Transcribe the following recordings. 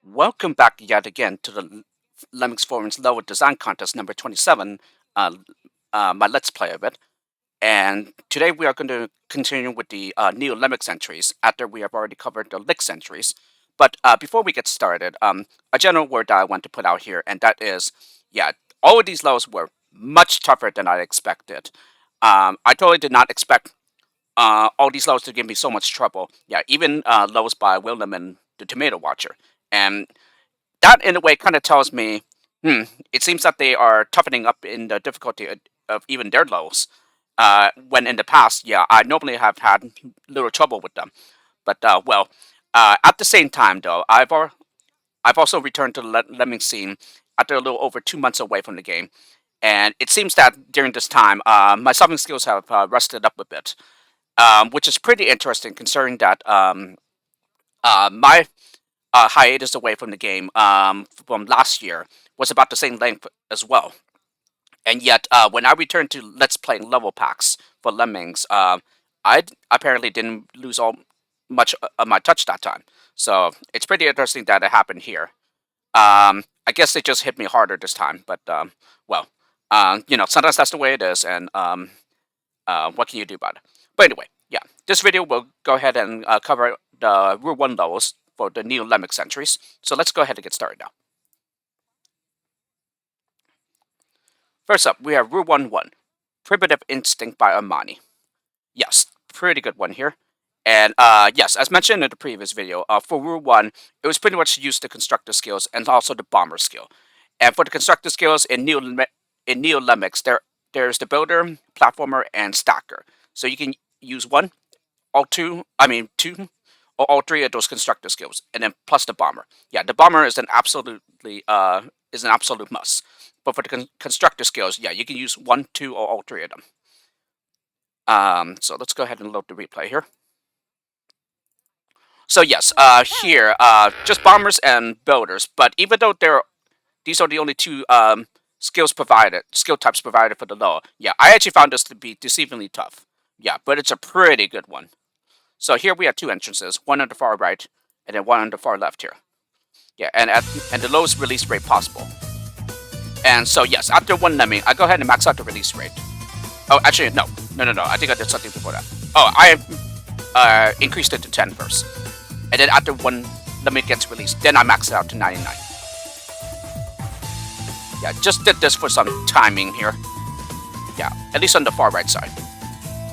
Welcome back yet again to the Lemmings Forum's Level Design Contest number 27, uh, my Let's Play of it. And today we are going to continue with the Neo Lemix entries after we have already covered the Lix entries. But before we get started, a general word that I want to put out here, and that is, yeah, all of these levels were much tougher than I expected. I totally did not expect all these levels to give me so much trouble. Yeah, even levels by WillLem and the Tomato Watcher. And that in a way kind of tells me, it seems that they are toughening up in the difficulty of even their lows. When in the past, yeah, I normally have had little trouble with them. But at the same time though, I've also returned to the lemming scene after a little over 2 months away from the game, and it seems that during this time, my solving skills have rusted up a bit, which is pretty interesting considering that my hiatus away from the game from last year was about the same length as well. And yet, when I returned to Let's Playing level packs for Lemmings, I apparently didn't lose all much of my touch that time. So it's pretty interesting that it happened here. I guess it just hit me harder this time, but sometimes that's the way it is, and what can you do about it? But anyway, yeah, this video will go ahead and cover the Rule 1 levels for the Neo Lemix entries. So let's go ahead and get started now. First up, we have Rule 1-1, Primitive Instinct by Armani. Yes, pretty good one here. And yes, as mentioned in the previous video, for Rule 1, it was pretty much used the constructor skills and also the bomber skill. And for the constructor skills in Neo Lemix, there's the builder, platformer, and stacker. So you can use two, or all three of those constructor skills, and then plus the bomber. Yeah, the bomber is an absolute must. But for the constructor skills, yeah, you can use one, two, or all three of them. So let's go ahead and load the replay here. So yes, here, just bombers and builders. But even though these are the only two skill types provided for the low, yeah, I actually found this to be deceivingly tough. Yeah, but it's a pretty good one. So here we have two entrances, one on the far right, and then one on the far left here. Yeah, and the lowest release rate possible. And so yes, after one lemming, I go ahead and max out the release rate. Oh, actually, no. I think I did something before that. Oh, I increased it to 10 first. And then after one lemming gets released, then I max it out to 99. Yeah, just did this for some timing here. Yeah, at least on the far right side.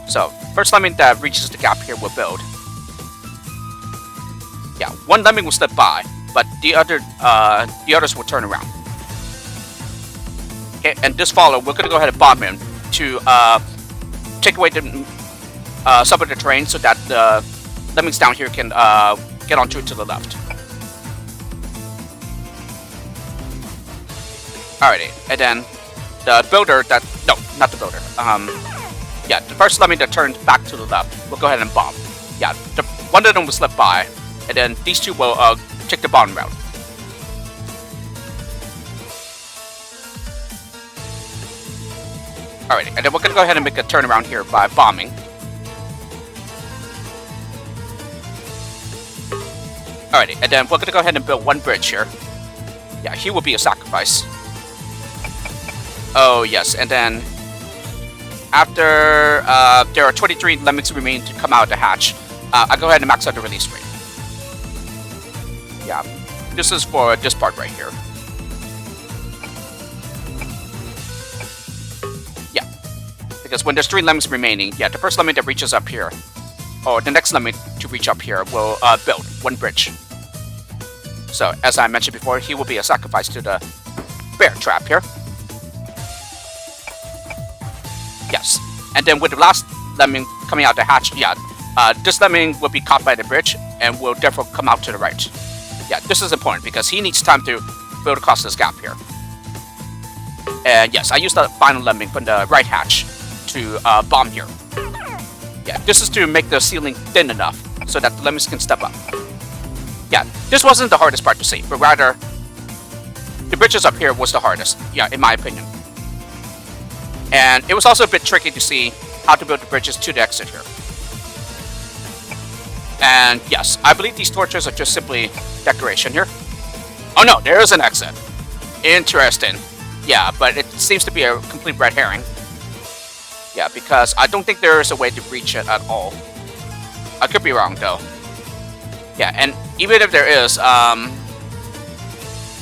So, first lemming that reaches the gap here will build. Yeah, one lemming will slip by, but the others will turn around. Okay, and this follow, we're gonna go ahead and bomb him to take away some of the terrain so that the lemmings down here can get onto it to the left. Alrighty, and then the builder not the builder. Yeah, the first lemming that turns back to the left, we'll go ahead and bomb. Yeah, one of them will slip by, and then these two will take the bomb route. Alrighty, and then we're gonna go ahead and make a turnaround here by bombing. Alrighty, and then we're gonna go ahead and build one bridge here. Yeah, he will be a sacrifice. Oh yes, and then after there are 23 lemmings remaining to come out of the hatch, I go ahead and max out the release rate. Yeah, this is for this part right here. Yeah, because when there's 3 lemmings remaining, yeah, the first lemming that reaches up here, or the next lemming to reach up here, will build one bridge. So, as I mentioned before, he will be a sacrifice to the bear trap here. Yes, and then with the last lemming coming out the hatch, yeah, this lemming will be caught by the bridge and will therefore come out to the right. Yeah, this is important because he needs time to build across this gap here. And yes, I used the final lemming from the right hatch to bomb here. Yeah, this is to make the ceiling thin enough so that the lemmings can step up. Yeah, this wasn't the hardest part to see, but rather the bridges up here was the hardest, yeah, in my opinion. And it was also a bit tricky to see how to build the bridges to the exit here. And yes, I believe these torches are just simply decoration here. Oh no, there is an exit. Interesting. Yeah, but it seems to be a complete red herring. Yeah, because I don't think there is a way to reach it at all. I could be wrong though. Yeah, and even if there is, the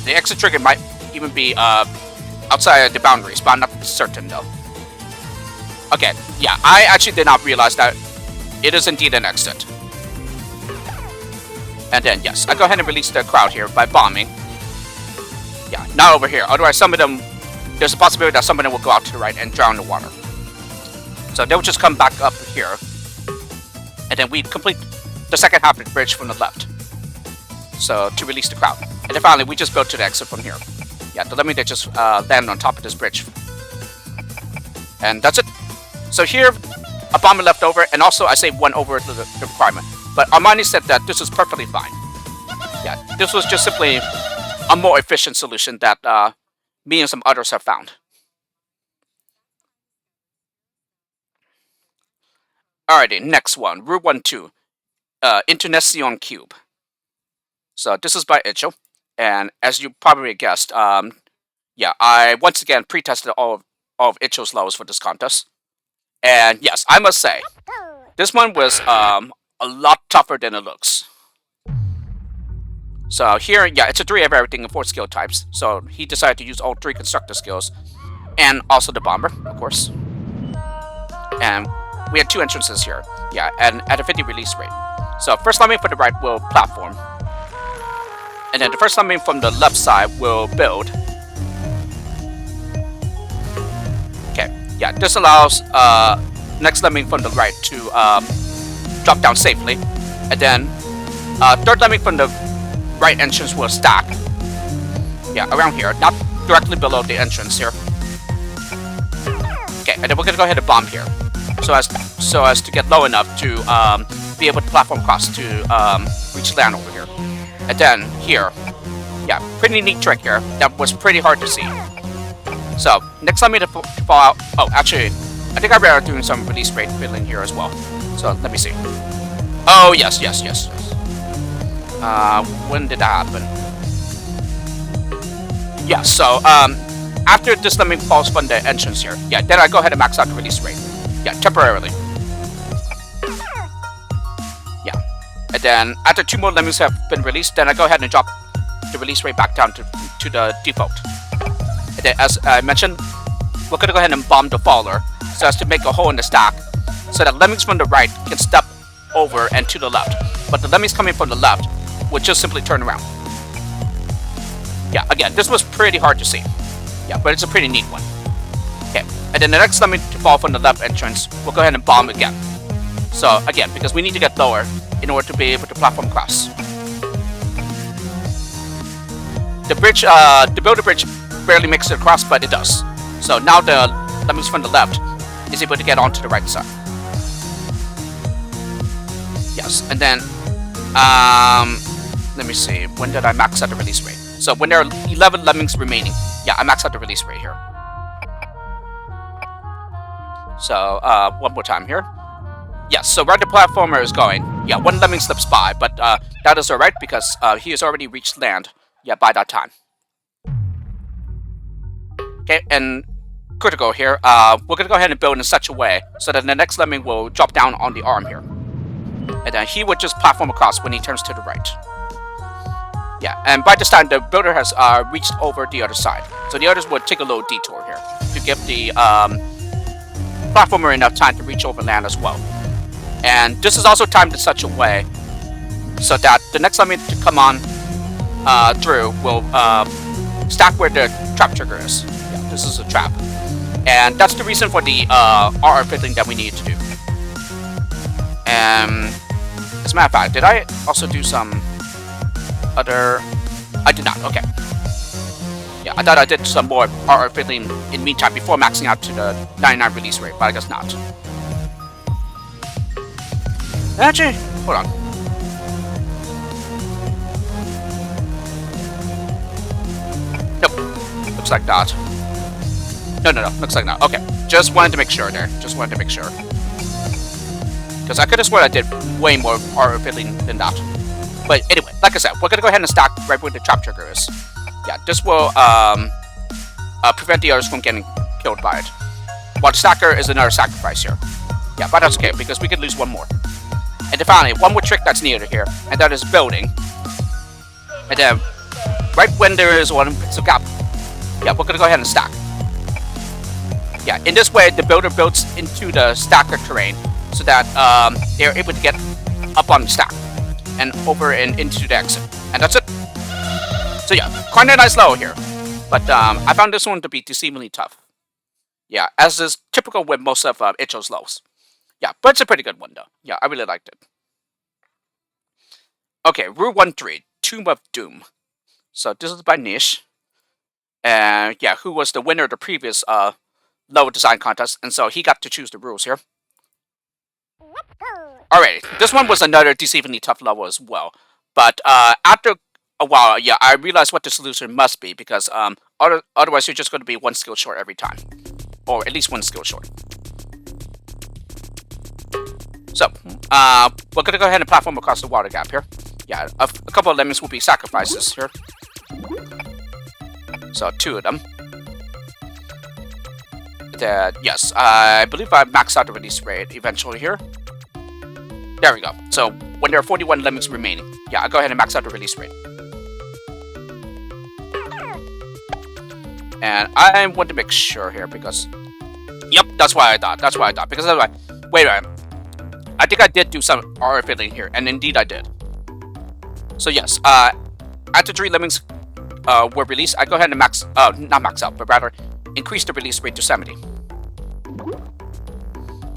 exit trigger might even be outside the boundaries, but I'm not certain though. Okay, yeah, I actually did not realize that it is indeed an exit. And then, yes, I go ahead and release the crowd here by bombing. Yeah, not over here. Otherwise, some of them, there's a possibility that some of them will go out to the right and drown in the water. So they'll just come back up here. And then we complete the second half of the bridge from the left. So, to release the crowd. And then finally, we just go to the exit from here. Yeah, the lemming that just land on top of this bridge. And that's it. So here, a bomber left over, and also I saved one over the requirement. But Armani said that this is perfectly fine. Yeah, this was just simply a more efficient solution that me and some others have found. Alrighty, next one, Route 1-2, Internacion Cube. So this is by Icho, and as you probably guessed, yeah, I once again pre-tested all of Icho's levels for this contest. And yes, I must say, this one was a lot tougher than it looks. So here, yeah, it's a 3 of everything and 4 skill types. So he decided to use all 3 constructor skills, and also the bomber, of course. And we had 2 entrances here, yeah, and at a 50 release rate. So first lemming for the right will platform, and then the first lemming from the left side will build. Okay, yeah, this allows next lemming from the right to drop down safely, and then third lemming from the right entrance will stack. Yeah, around here, not directly below the entrance here. Okay, and then we're gonna go ahead and bomb here, so as to get low enough to be able to platform across to reach land over here. And then here, yeah, pretty neat trick here that was pretty hard to see. So next lemming to fall out. Oh, actually, I think I better doing some release rate fiddling here as well. So let me see. Oh yes. When did that happen? Yeah, so after this lemming falls from the entrance here, yeah, then I go ahead and max out the release rate. Yeah, temporarily. Yeah. And then after 2 more lemmings have been released, then I go ahead and drop the release rate back down to the default. And then as I mentioned, we're gonna go ahead and bomb the faller so as to make a hole in the stack so that lemmings from the right can step over and to the left. But the lemmings coming from the left would just simply turn around. Yeah, again, this was pretty hard to see. Yeah, but it's a pretty neat one. Okay, and then the next lemming to fall from the left entrance, we'll go ahead and bomb again. So again, because we need to get lower in order to be able to platform across. The bridge, the builder bridge barely makes it across, but it does. So now the lemmings from the left is able to get onto the right side. Yes, and then let me see, when did I max out the release rate? So when there are 11 lemmings remaining, yeah, I max out the release rate here. So one more time here. Yes, so where the platformer is going, yeah, 1 lemming slips by, but that is alright because he has already reached land, yeah, by that time. Okay, and critical here, we're gonna go ahead and build in such a way so that the next lemming will drop down on the arm here. And then he would just platform across when he turns to the right. Yeah, and by this time, the builder has reached over the other side. So the others would take a little detour here to give the platformer enough time to reach over land as well. And this is also timed in such a way so that the next lemming to come on through will stack where the trap trigger is. Yeah, this is a trap. And that's the reason for the RR fiddling that we need to do. And as a matter of fact, did I also do some other... I did not, okay. Yeah, I thought I did some more RR fiddling in the meantime before maxing out to the 99 release rate, but I guess not. Actually, hold on. Nope, looks like not. No, looks like not. Okay, just wanted to make sure there. Just wanted to make sure. Because I could have sworn I did way more RR fiddling than that. But anyway, like I said, we're gonna go ahead and stack right where the trap trigger is. Yeah, this will prevent the others from getting killed by it. While the stacker is another sacrifice here. Yeah, but that's okay, because we could lose one more. And then finally, one more trick that's needed here, and that is building. And then, right when there is one pixel gap, yeah, we're gonna go ahead and stack. Yeah, in this way, the builder builds into the stacker terrain, so that they're able to get up on the stack and over and into the exit. And that's it. So yeah, quite a nice level here. But I found this one to be deceivingly tough. Yeah, as is typical with most of Icho's levels. Yeah, but it's a pretty good one though. Yeah, I really liked it. Okay, Rule 1-3, Tomb of Doom. So this is by Niesch. And yeah, who was the winner of the previous level design contest, and so he got to choose the rules here. Alright, this one was another deceivingly tough level as well. But after a while, yeah, I realized what the solution must be, because otherwise you're just going to be one skill short every time. Or at least one skill short. So, we're going to go ahead and platform across the water gap here. Yeah, a couple of lemons will be sacrifices here. So, 2 of them. Yes, I believe I maxed out the release rate eventually here. There we go. So, when there are 41 lemons remaining, yeah, I'll go ahead and max out the release rate. And I want to make sure here, because... Yep, that's why I thought. Because I was like, wait a minute. I think I did do some RF filling here, and indeed I did. So yes, after 3 lemmings were released, I go ahead and not max out, but rather increase the release rate to 70.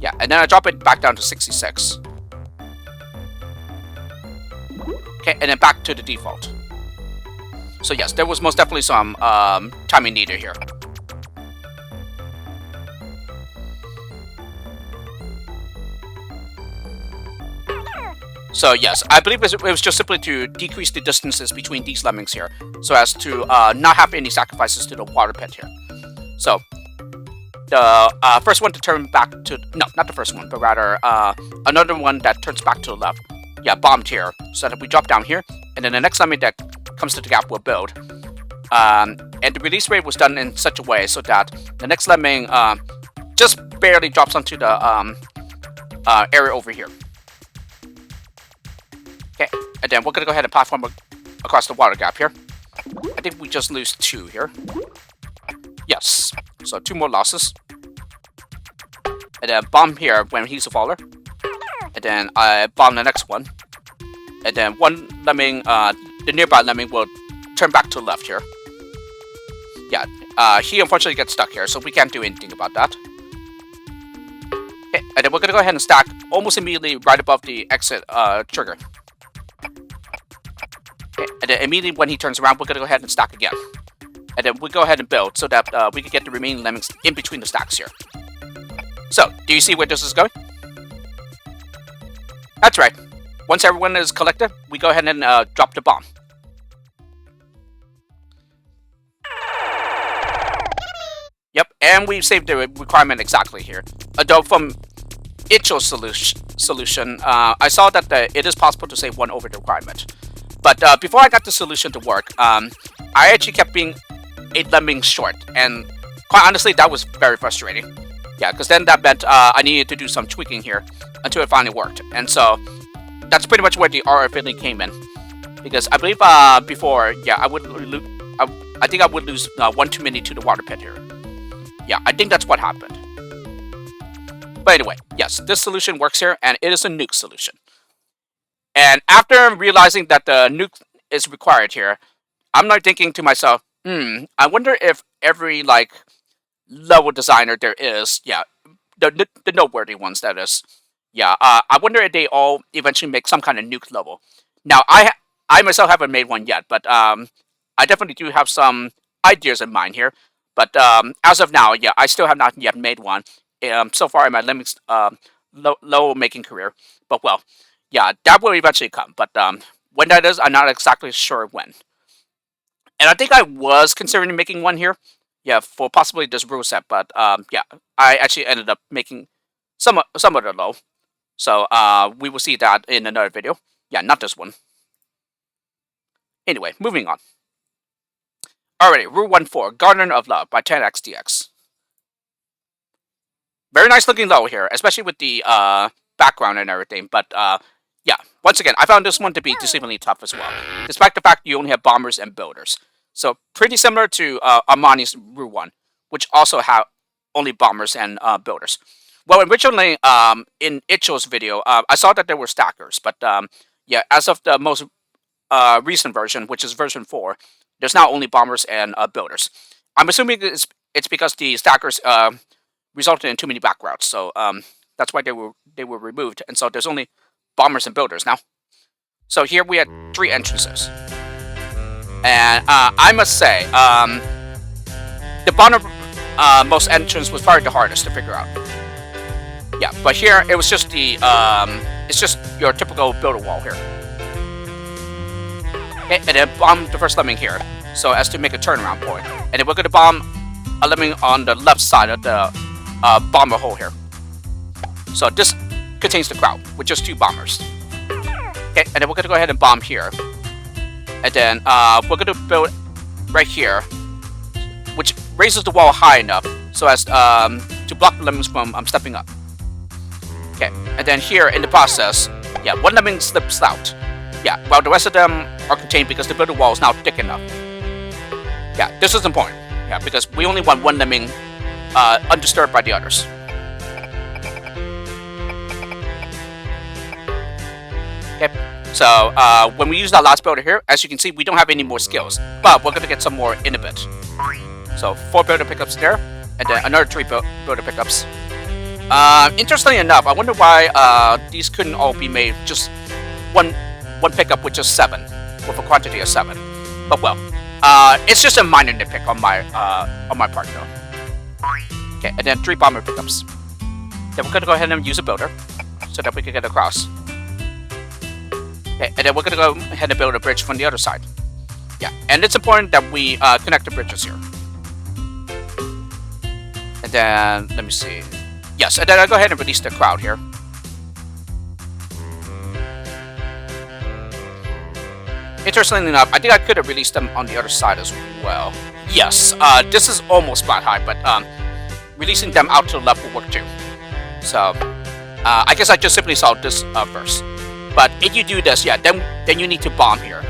Yeah, and then I drop it back down to 66. Okay, and then back to the default. So yes, there was most definitely some timing needed here. So yes, I believe it was just simply to decrease the distances between these lemmings here, so as to not have any sacrifices to the water pit here. So, the first one to turn back to... No, not the first one, but rather another one that turns back to the left. Yeah, bombed here, so that we drop down here, and then the next lemming that comes to the gap will build. And the release rate was done in such a way so that the next lemming just barely drops onto the area over here. Okay, and then we're going to go ahead and platform across the water gap here. I think we just lose 2 here. Yes, so 2 more losses. And then bomb here when he's a faller. And then I bomb the next one. And then one lemming, the nearby lemming will turn back to the left here. Yeah, he unfortunately gets stuck here, so we can't do anything about that. Okay, and then we're going to go ahead and stack almost immediately right above the exit trigger. Okay, and then immediately when he turns around, we're going to go ahead and stack again. And then we'll go ahead and build so that we can get the remaining lemmings in between the stacks here. So, do you see where this is going? That's right. Once everyone is collected, we go ahead and drop the bomb. Yep, and we've saved the requirement exactly here. Although from Icho's solution, I saw that it is possible to save 1 over the requirement. But before I got the solution to work, I actually kept being 8 lemmings short, and quite honestly, that was very frustrating. Yeah, because then that meant I needed to do some tweaking here until it finally worked. And so that's pretty much where the RF filling came in. Because I believe before, yeah, I think I would lose 1 too many to the water pit here. Yeah, I think that's what happened. But anyway, yes, this solution works here, and it is a nuke solution. And after realizing that the nuke is required here, I'm not thinking to myself, I wonder if every, like, level designer there is, yeah, the noteworthy ones, that is, yeah, I wonder if they all eventually make some kind of nuke level. Now, I myself haven't made one yet, but I definitely do have some ideas in mind here. But as of now, yeah, I still have not yet made one so far in my lemmings low making career. But well, yeah, that will eventually come. But when that is, I'm not exactly sure when. And I think I was considering making one here, yeah, for possibly this rule set. But yeah, I actually ended up making some of the low. So we will see that in another video. Yeah, not this one. Anyway, moving on. Alrighty, Rule 1-4, Garden of Love by 10xDX. Very nice looking level here, especially with the background and everything. But yeah, once again, I found this one to be deceivingly tough as well, despite the fact you only have bombers and builders. So pretty similar to Armani's Rule 1, which also have only bombers and builders. Well, originally in Icho's video, I saw that there were stackers, but yeah, as of the most recent version, which is version 4, there's now only bombers and builders. I'm assuming it's because the stackers resulted in too many back routes, so that's why they were removed, and so there's only bombers and builders now. So here we had 3 entrances, and I must say the bottom most entrance was probably the hardest to figure out. Yeah, but here it was just the it's just your typical builder wall here. Okay, and then bomb the first lemming here, so as to make a turnaround point, and then we're going to bomb a lemming on the left side of the bomber hole here. So this contains the crowd with just 2 bombers. Okay, and then we're going to go ahead and bomb here, and then we're going to build right here, which raises the wall high enough so as to block the lemmings from stepping up. Okay, and then here in the process, yeah, 1 lemming slips out. Yeah, while the rest of them are contained because the builder wall is now thick enough. Yeah, this is important. Yeah, because we only want 1 lemming undisturbed by the others. Okay, so when we use that last builder here, as you can see, we don't have any more skills, but we're going to get some more in a bit. So 4 builder pickups there, and then another 3 builder pickups. Interestingly enough, I wonder why these couldn't all be made just one pickup with just 7, with a quantity of 7. But well, it's just a minor nitpick on my part though. Okay, and then 3 bomber pickups. Then we're gonna go ahead and use a builder so that we can get across. Okay, and then we're gonna go ahead and build a bridge from the other side. Yeah, and it's important that we connect the bridges here. And then let me see. Yes, and then I'll go ahead and release the crowd here. Interestingly enough, I think I could have released them on the other side as well. Yes, this is almost flat high, but releasing them out to the left will work too. So, I guess I just simply solved this first. But if you do this, yeah, then you need to bomb here.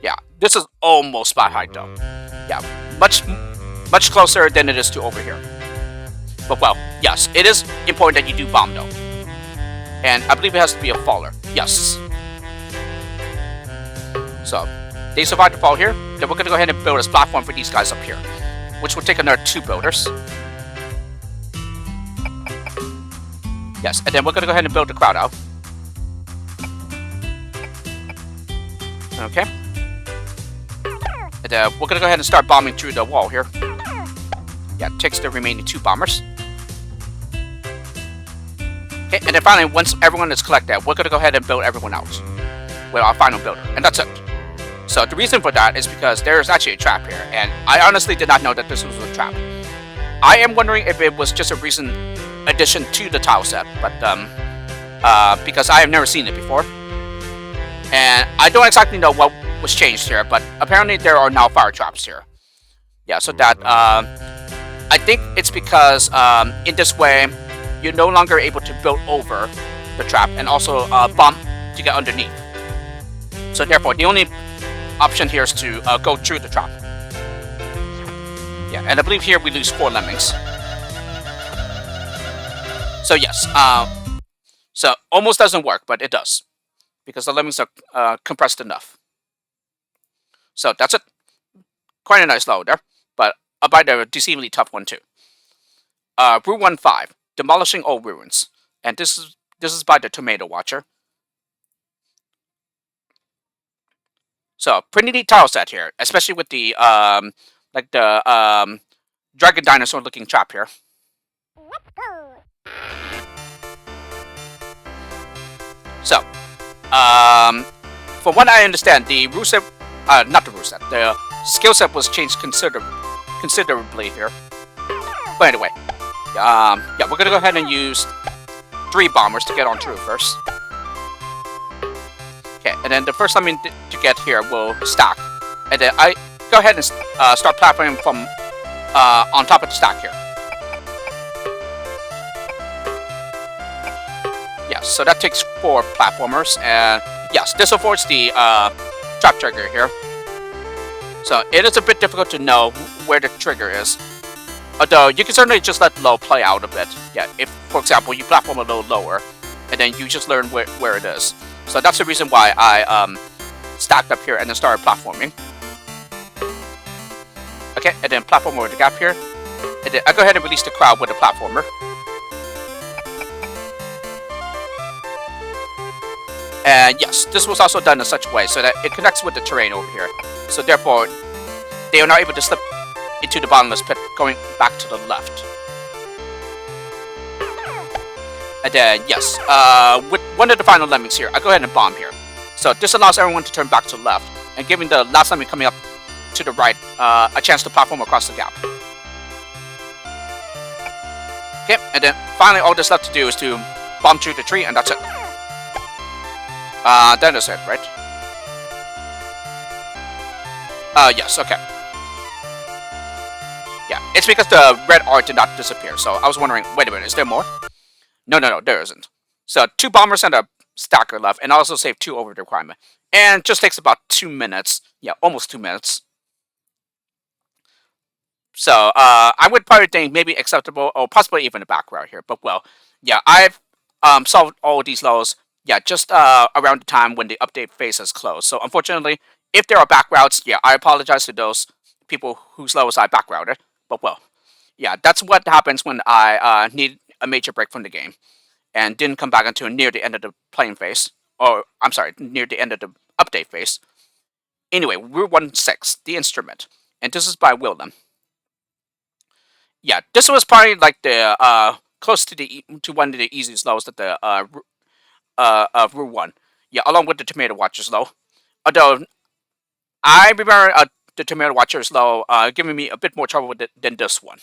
Yeah, this is almost flat height though. Yeah, much closer than it is to over here. But well, yes, it is important that you do bomb though. And I believe it has to be a faller. Yes. So, they survived the fall here. Then we're going to go ahead and build a platform for these guys up here, which will take another 2 builders. Yes, and then we're going to go ahead and build the crowd out. Okay. And then we're going to go ahead and start bombing through the wall here. Yeah, it takes the remaining 2 bombers. Okay, and then finally, once everyone is collected, we're going to go ahead and build everyone out with our final builder, and that's it. So the reason for that is because there is actually a trap here, and I honestly did not know that this was a trap. I am wondering if it was just a recent addition to the tile set, but because I have never seen it before, and I don't exactly know what was changed here, but apparently there are now fire traps here. Yeah, so that I think it's because in this way you're no longer able to build over the trap and also bomb to get underneath. So therefore, the only option here is to go through the trap. Yeah, and I believe here we lose 4 lemmings. So yes, so almost doesn't work, but it does, because the lemmings are compressed enough. So that's it. Quite a nice level there, but by the deceivingly tough one too. Rule 1-5, demolishing old ruins, and this is by the Tomato Watcher. So pretty neat tile set here, especially with the like the dragon dinosaur looking trap here. So, from what I understand, the rule set, not the rule set, the skill set was changed considerably here. But anyway, yeah, we're gonna go ahead and use 3 bombers to get on through first. Okay, and then the first lemming to get here will stack. And then I go ahead and start platforming from on top of the stack here. Yes, so that takes 4 platformers, and yes, this affords the trap trigger here. So it is a bit difficult to know where the trigger is. Although you can certainly just let low play out a bit. Yeah, if, for example, you platform a little lower, and then you just learn where it is. So that's the reason why I stacked up here and then started platforming. Okay, and then platform over the gap here. And then I go ahead and release the crowd with the platformer. And yes, this was also done in such a way so that it connects with the terrain over here. So therefore, they are not able to slip into the bottomless pit going back to the left. And then, yes, with one of the final lemmings here, I go ahead and bomb here. So this allows everyone to turn back to the left, and giving the last lemming coming up to the right a chance to platform across the gap. Okay, and then finally all that's left to do is to bomb through the tree, and that's it. That is it, right? Yes, okay. Yeah, it's because the red art did not disappear, so I was wondering, wait a minute, is there more? No, there isn't. So 2 bombers and a stacker left, and I also saved 2 over the requirement. And it just takes about 2 minutes. Yeah, almost 2 minutes. So, I would probably think maybe acceptable, or possibly even a back route here, but well, yeah, I've solved all of these lows, yeah, just around the time when the update phase has closed. So unfortunately, if there are back routes, yeah, I apologize to those people whose lows I back routed, but well, yeah, that's what happens when I need a major break from the game, and didn't come back until near the end of the playing phase, or I'm sorry, near the end of the update phase. Anyway, Route 16, The Instrument, and this is by WillLem. Yeah, this was probably like the close to one of the easiest lows that the of Route 1. Yeah, along with the Tomato Watcher's low. Although I remember the Tomato Watcher's low giving me a bit more trouble with it than this one.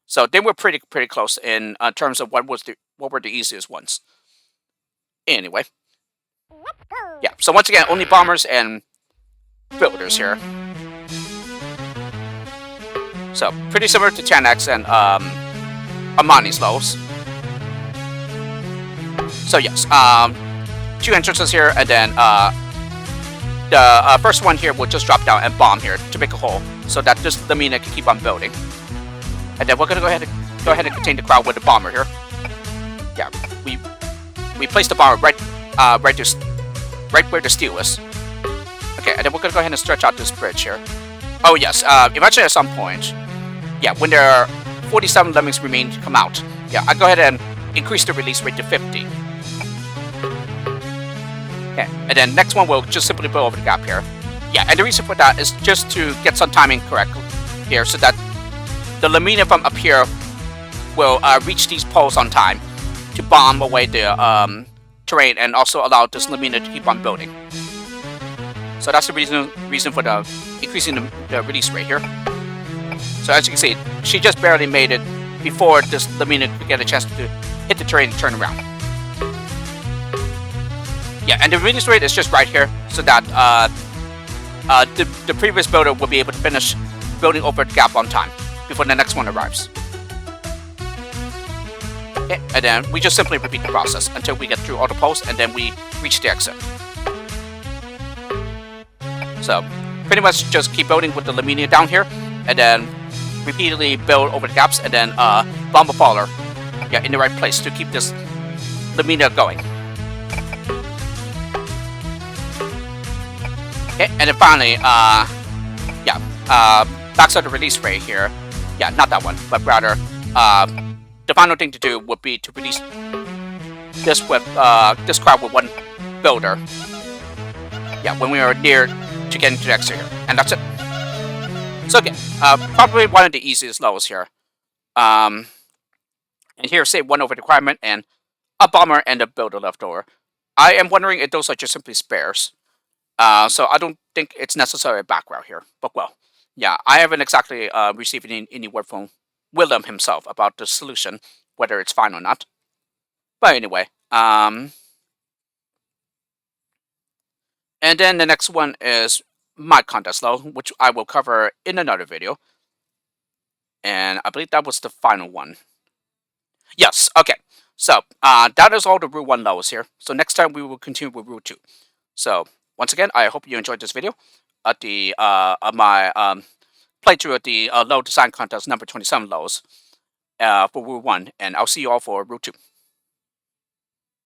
So they were pretty close in terms of what were the easiest ones. Anyway, yeah. So once again, only bombers and builders here. So pretty similar to 10X and Armani's lows. So yes, 2 entrances here, and then the first one here will just drop down and bomb here to make a hole, so that this Lamina can keep on building. And then we're gonna go ahead and contain the crowd with the bomber here. Yeah, we place the bomber right where the steel is. Okay, and then we're gonna go ahead and stretch out this bridge here. Oh yes, eventually at some point, yeah, when there are 47 lemmings remain to come out, yeah, I go ahead and increase the release rate to 50. Okay, and then next one will just simply build over the gap here. Yeah, and the reason for that is just to get some timing correct here, so that the Lamina from up here will reach these poles on time to bomb away the terrain, and also allow this Lamina to keep on building. So that's the reason for the increasing the release rate here. So as you can see, she just barely made it before this Lamina could get a chance to hit the terrain and turn around. Yeah, and the release rate is just right here, so that the previous builder will be able to finish building over the gap on time before the next one arrives. Okay, and then we just simply repeat the process until we get through all the posts, and then we reach the exit. So pretty much just keep building with the Lamina down here, and then repeatedly build over the gaps, and then bomb a faller, yeah, in the right place to keep this Lamina going. Okay, and then finally, backside the release rate here. Yeah, not that one, but rather, the final thing to do would be to release this with this crowd with 1 builder. Yeah, when we are near to getting to the exit here, and that's it. So again, probably one of the easiest levels here. And here, say 1 over the requirement and a bomber and a builder left over. I am wondering if those are just simply spares. So I don't think it's necessarily a back route here, but well, yeah, I haven't exactly received any word from WillLem himself about the solution, whether it's fine or not. But anyway, And then the next one is my contest low, which I will cover in another video. And I believe that was the final one. Yes, okay. So that is all the Route 1 lows here. So next time we will continue with Route 2. So once again, I hope you enjoyed this video at the my playthrough of the low design contest number 27 lows for Route 1. And I'll see you all for Route 2.